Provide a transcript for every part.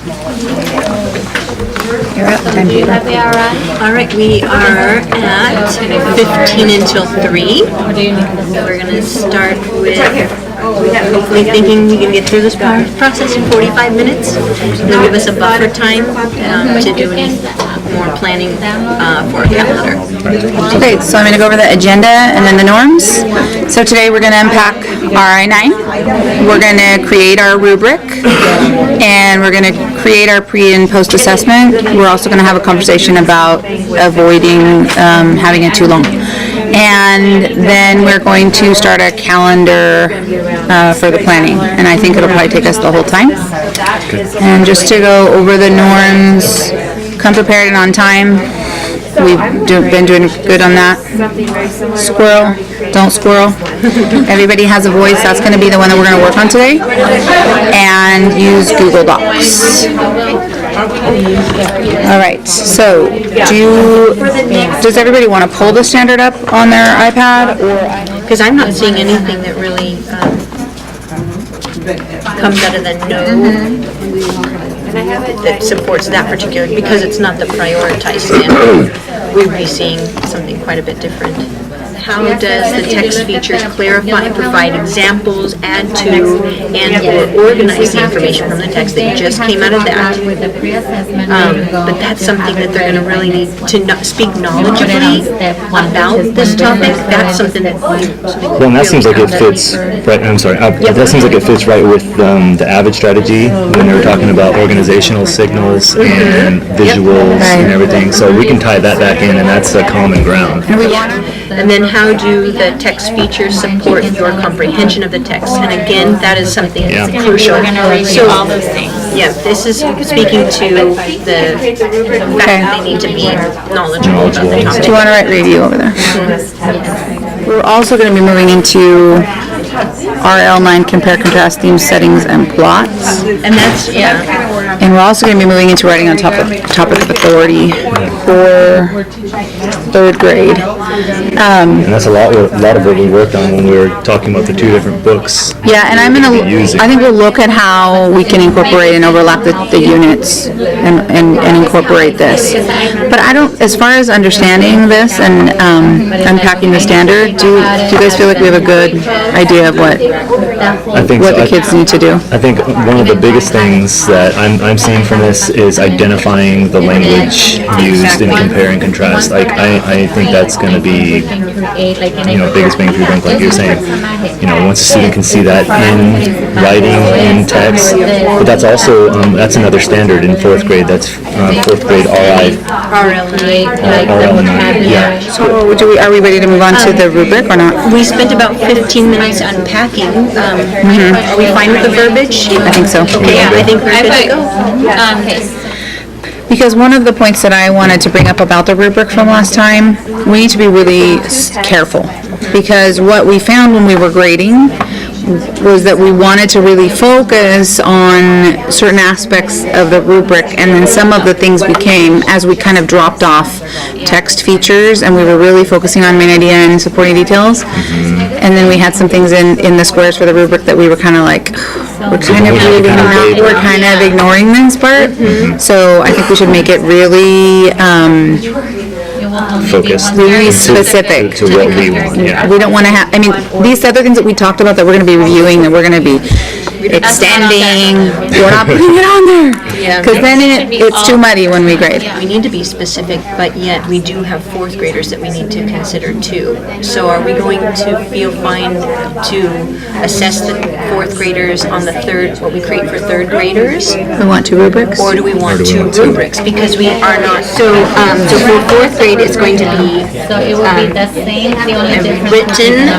You're up. Time to go. All right, we are at 15 until 3. We're going to start with hopefully thinking we can get through this process in 45 minutes. And then give us a buffer time to do any more planning for a calendar. Okay, so I'm going to go over the agenda and then the norms. So today we're going to unpack RI9. We're going to create our rubric, and we're going to create our pre and post assessment. We're also going to have a conversation about avoiding having it too long. And then we're going to start a calendar for the planning, and I think it'll probably take us the whole time. And just to go over the norms, come prepared and on time. We've been doing good on that. Squirrel, don't squirrel. Everybody has a voice. That's going to be the one that we're going to work on today. And use Google Docs. All right. So, does everybody want to pull the standard up on their iPad? Because I'm not seeing anything that really comes out of the that supports that particular, because it's not the prioritized standard. We would be seeing something quite a bit different. How does the text features clarify, provide examples, add to, and or organize the information from the text that just came out of that? But that's something that they're going to really need to speak knowledgeably about this topic. That's something that. Well, and that seems like it fits. Right. I'm sorry. That seems like it fits right with the AVID strategy when they were talking about organizational signals and visuals and everything. So we can tie that back in, and that's a common ground. And then how do the text features support your comprehension of the text? And again, that is something that's crucial. So all those things. Yeah, this is speaking to the fact that they need to be knowledgeable about the topic. Do you want to write review over there? We're also going to be moving into RL9 compare, contrast, themes, settings, and plots. And that's, And we're also going to be moving into writing on topic of authority for 3rd grade. And that's a lot of what we worked on when we were talking about the 2 different books. Yeah, and I think we'll look at how we can incorporate and overlap the units and incorporate this. But I don't, as far as understanding this and unpacking the standard, do you guys feel like we have a good idea of what the kids need to do? I think one of the biggest things that I'm seeing from this is identifying the language used in compare and contrast. Like I think that's going to be biggest bang for your buck, like you're saying. Once a student can see that in writing, in text, but that's also that's another standard in 4th grade. That's 4th grade RI. Yeah. So are we ready to move on to the rubric or not? We spent about 15 minutes unpacking. Are we fine with the verbiage? I think so. Okay, I think we're good to go. Because one of the points that I wanted to bring up about the rubric from last time, we need to be really careful. Because what we found when we were grading was that we wanted to really focus on certain aspects of the rubric, and then some of the things became, as we kind of dropped off text features and we were really focusing on main idea and supporting details, and then we had some things in the squares for the rubric that we were kind of like, we're kind of ignoring this part. So I think we should make it really focused, really specific to what we want. Yeah. We don't want to have, these other things that we talked about that we're going to be reviewing, that we're going to be extending, we're not putting it on there. Because then it's too muddy when we grade. We need to be specific, but yet we do have 4th graders that we need to consider too. So are we going to feel fine to assess the 4th graders on what we create for 3rd graders? We want 2 rubrics? Or do we want 2 rubrics? Because we are not, so for 4th grade it's going to be written,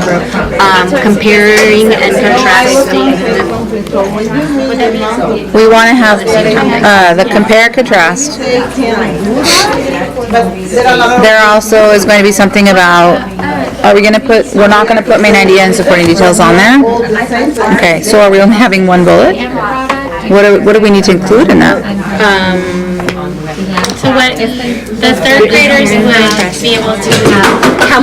comparing and contrasting. We want to have the compare contrast. There also is going to be something about, we're not going to put main idea and supporting details on there? Okay, so are we only having 1 bullet? What do we need to include in that? So what the third graders would be able to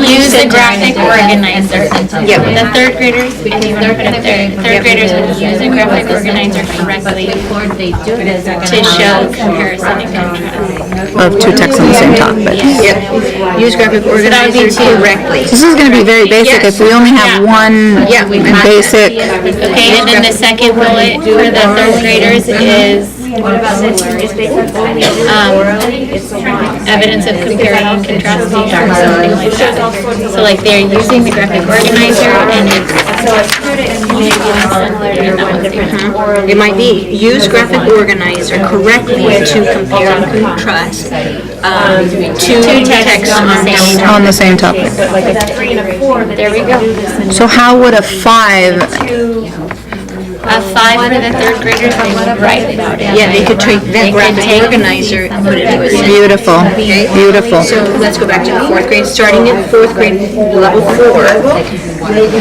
use the graphic organizer. Yep. The third graders, if you want to put it there, third graders would use the graphic organizer correctly to show comparison and contrast. Of two texts on the same topic. Yep. Use graphic organizer correctly. This is gonna be very basic if we only have one basic. Okay, and then the second bullet for the third graders is evidence of comparing and contrasting or something like that. So like they're using the graphic organizer and it's It might be use graphic organizer correctly to compare and contrast two texts On the same topic. there we go. So how would a 5, A 5 for the third graders, they would write about it. Yeah, they could take that graphic organizer and put it into a sentence. beautiful, beautiful. So let's go back to the fourth grade. Starting in fourth grade, level 4,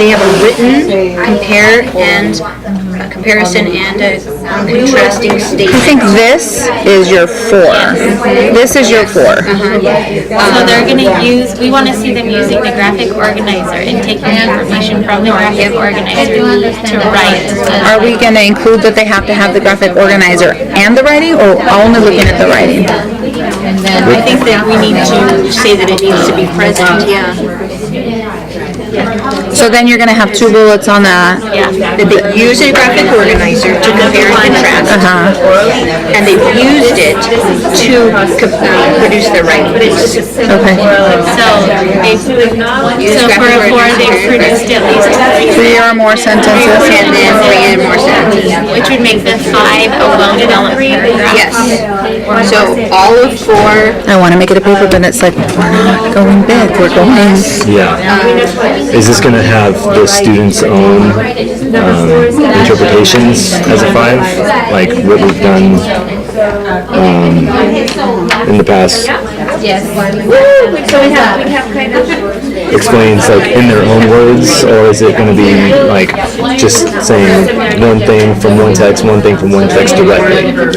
they have a written comparison and a contrasting I statement. think this is your 4. This is your 4. So they're gonna use, we wanna see them using the graphic organizer and taking the information from the graphic organizer to write. Are we gonna include that they have to have the graphic organizer and the writing, or only looking at the writing? I think that we need to say that it needs to be present, yeah. So then you're gonna have 2 bullets on that. That they use a graphic organizer to compare and contrast. And they've used it to produce their writing piece. Okay. So for a 4, they've produced at least 3 or more sentences. And then 3 more sentences. which would make the 5 a well-developed paragraph. Yes. So all of 4, I wanna make it a paper, but it's like, we're not going big, we're going. Yeah. Is this going to have the students' own interpretations as a 5, like what we've done in the past? Yes. So we have kind of. Explains like in their own words, or is it going to be like just saying one thing from one text directly?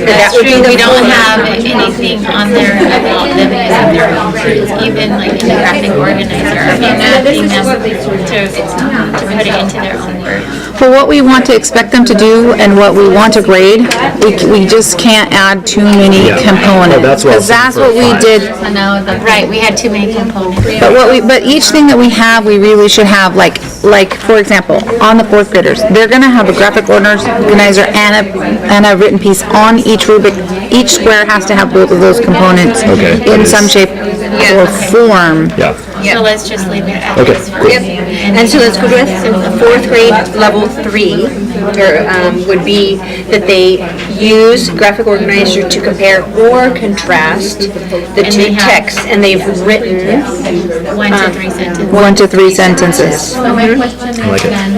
That's true, we don't have anything on there about them using their own words, even like in the graphic organizer, or being asking them to put it into their own words. For what we want to expect them to do and what we want to grade, we just can't add too many Yeah. components. Oh, that's what I was Because that's saying what for we 5. did. Right, we had too many components. But each thing that we have, we really should have, like for example, on the 4th graders, they're gonna have a graphic organizer and a written piece on each rubric. Each square has to have both of those components Okay, that in is- some shape or form. Yeah. So let's just leave it at Okay, this. cool. and so let's go with 4th grade level 3, would be that they use graphic organizer to compare or contrast the And two they have- texts, and they've written 1 to 3 sentences. 1 to 3 sentences. So my question I like is it. then,